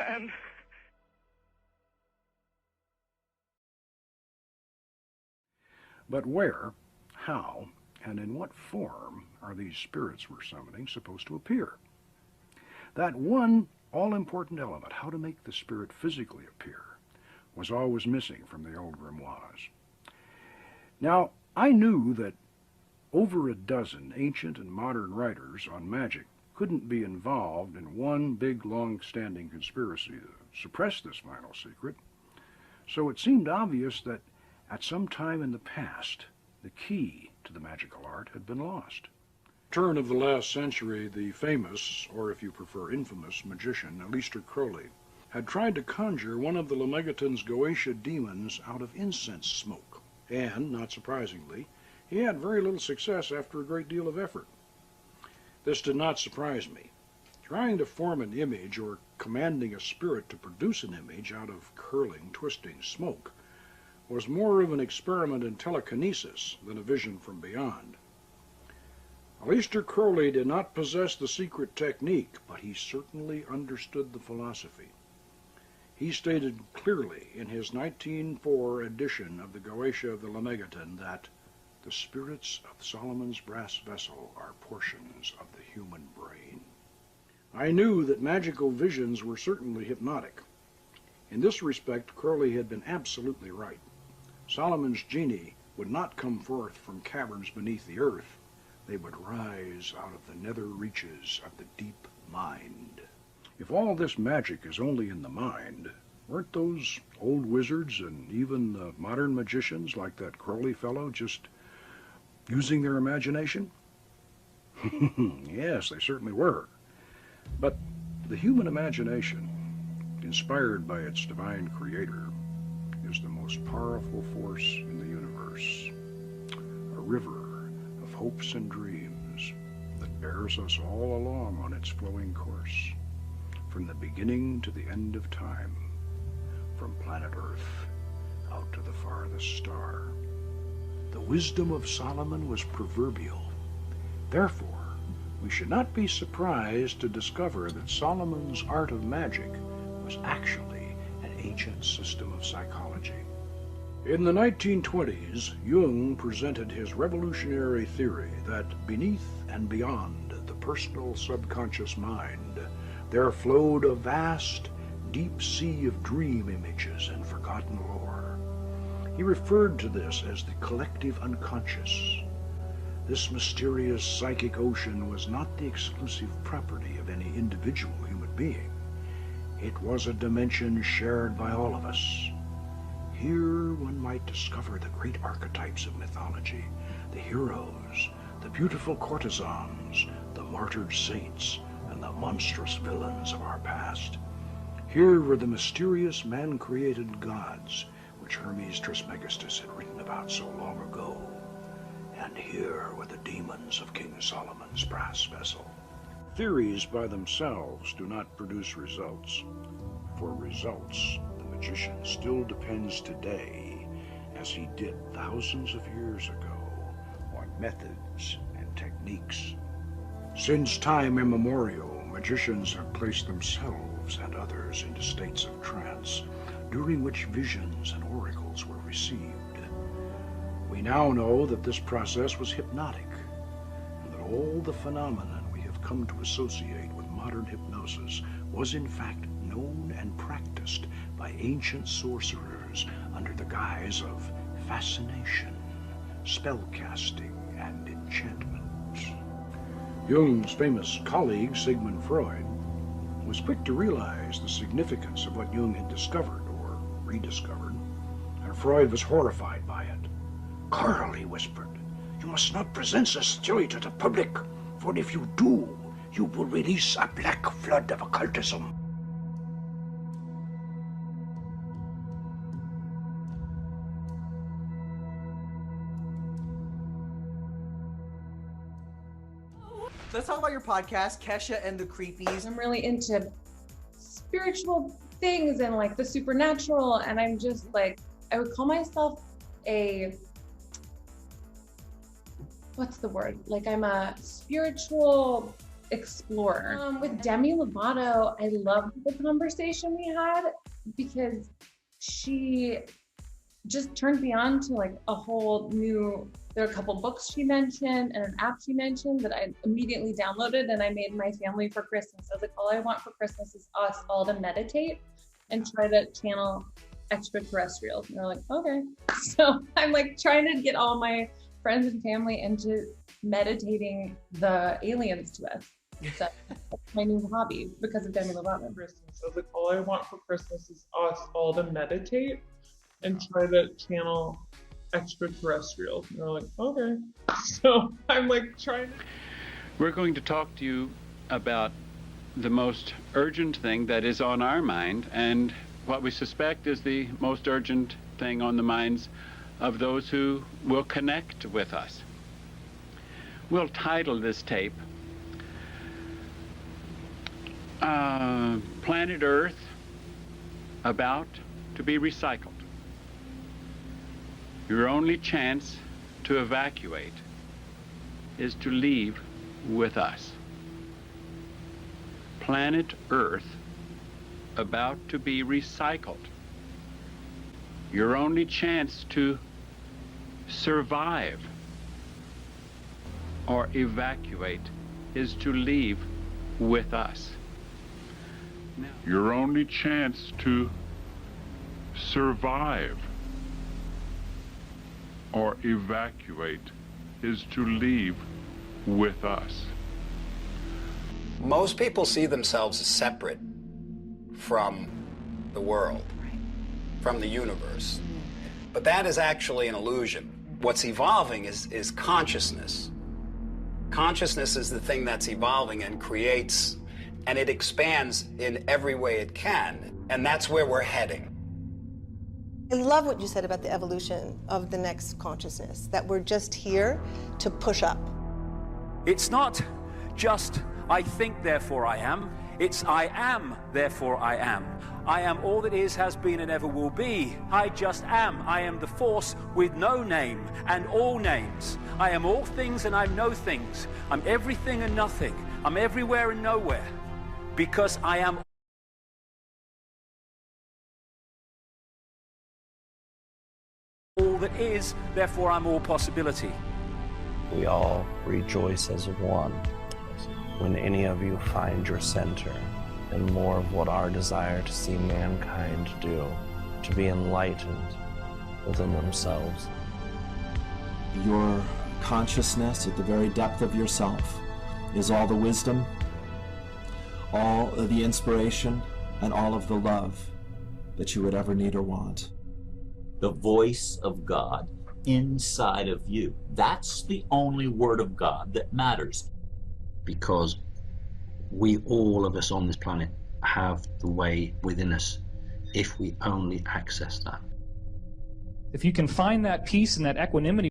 man. But where, how, and in what form are these spirits we're summoning supposed to appear? That one all-important element, how to make the spirit physically appear, was always missing from the old grimoires. Now, I knew that over a dozen ancient and modern writers on magic couldn't be involved in one big, long-standing conspiracy to suppress this vital secret, so it seemed obvious that at some time in the past, the key to the magical art had been lost. Turn of the last century, the famous, or if you prefer infamous, magician Aleister Crowley had tried to conjure one of the Lemegeton's Goetia demons out of incense smoke, and, not surprisingly, he had very little success after a great deal of effort. This did not surprise me. Trying to form an image or commanding a spirit to produce an image out of curling, twisting smoke was more of an experiment in telekinesis than a vision from beyond. Aleister Crowley did not possess the secret technique, but he certainly understood the philosophy. He stated clearly in his 1904 edition of the Goetia of the Lemegeton that the spirits of Solomon's brass vessel are portions of the human brain. I knew that magical visions were certainly hypnotic. In this respect, Crowley had been absolutely right. Solomon's genii would not come forth from caverns beneath the earth. They would rise out of the nether reaches of the deep mind. If all this magic is only in the mind, weren't those old wizards and even the modern magicians like that Crowley fellow just using their imagination? Yes, they certainly were. But the human imagination, inspired by its divine creator, is the most powerful force in the universe. A river of hopes and dreams that bears us all along on its flowing course, from the beginning to the end of time, from planet Earth out to the farthest star. The wisdom of Solomon was proverbial. Therefore, we should not be surprised to discover that Solomon's art of magic was actually an ancient system of psychology. In the 1920s, Jung presented his revolutionary theory that beneath and beyond the personal subconscious mind, there flowed a vast, deep sea of dream images and forgotten lore. He referred to this as the collective unconscious. This mysterious psychic ocean was not the exclusive property of any individual human being. It was a dimension shared by all of us. Here one might discover the great archetypes of mythology, the heroes, the beautiful courtesans, the martyred saints, and the monstrous villains of our past. Here were the mysterious man-created gods, which Hermes Trismegistus had written about so long ago. And here were the demons of King Solomon's brass vessel. Theories by themselves do not produce results. For results, the magician still depends today, as he did thousands of years ago, on methods and techniques. Since time immemorial, magicians have placed themselves and others into states of trance, during which visions and oracles were received. We now know that this process was hypnotic, and that all the phenomena we have come to associate with modern hypnosis was in fact known and practiced by ancient sorcerers under the guise of fascination, spellcasting, and enchantment. Jung's famous colleague, Sigmund Freud, was quick to realize the significance of what Jung had discovered, or rediscovered, and Freud was horrified by it. "Carl," he whispered, "you must not present this theory to the public, for if you do, you will release a black flood of occultism." Let's talk about your podcast, Kesha and the Creepies. I'm really into spiritual things and like the supernatural, and I'm just like, I would call myself a, what's the word? Like I'm a spiritual explore. With Demi Lovato, I loved the conversation we had because she just turned me on to like a whole new, there are a couple books she mentioned and an app she mentioned that I immediately downloaded, and I made my family for Christmas. I was like, all I want for Christmas is us all to meditate and try to channel extraterrestrials. And they're like, okay. So I'm like trying to get all my friends and family into meditating the aliens to us. So that's my new hobby because of Demi Lovato. Christmas. I was like, all I want for Christmas is us all to meditate and try to channel extraterrestrials. And they're like, okay. So I'm like trying to. We're going to talk to you about the most urgent thing that is on our mind, and what we suspect is the most urgent thing on the minds of those who will connect with us. We'll title this tape Planet Earth About to be Recycled. Your only chance to evacuate is to leave with us. Planet Earth about to be recycled. Your only chance to survive or evacuate is to leave with us. Now, your only chance to survive or evacuate is to leave with us. Most people see themselves as separate from the world, from the universe. But that is actually an illusion. What's evolving is consciousness. Consciousness is the thing that's evolving and creates, and it expands in every way it can. And that's where we're heading. I love what you said about the evolution of the next consciousness, that we're just here to push up. It's not just I think, therefore I am. It's I am, therefore I am. I am all that is, has been, and ever will be. I just am. I am the force with no name and all names. I am all things and I'm no things. I'm everything and nothing. I'm everywhere and nowhere. Because I am all that is, therefore I'm all possibility. We all rejoice as one when any of you find your center, and more of what our desire to see mankind do, to be enlightened within themselves. Your consciousness at the very depth of yourself is all the wisdom, all of the inspiration, and all of the love that you would ever need or want. The voice of God inside of you. That's the only word of God that matters. Because we, all of us on this planet, have the way within us if we only access that. If you can find that peace and that equanimity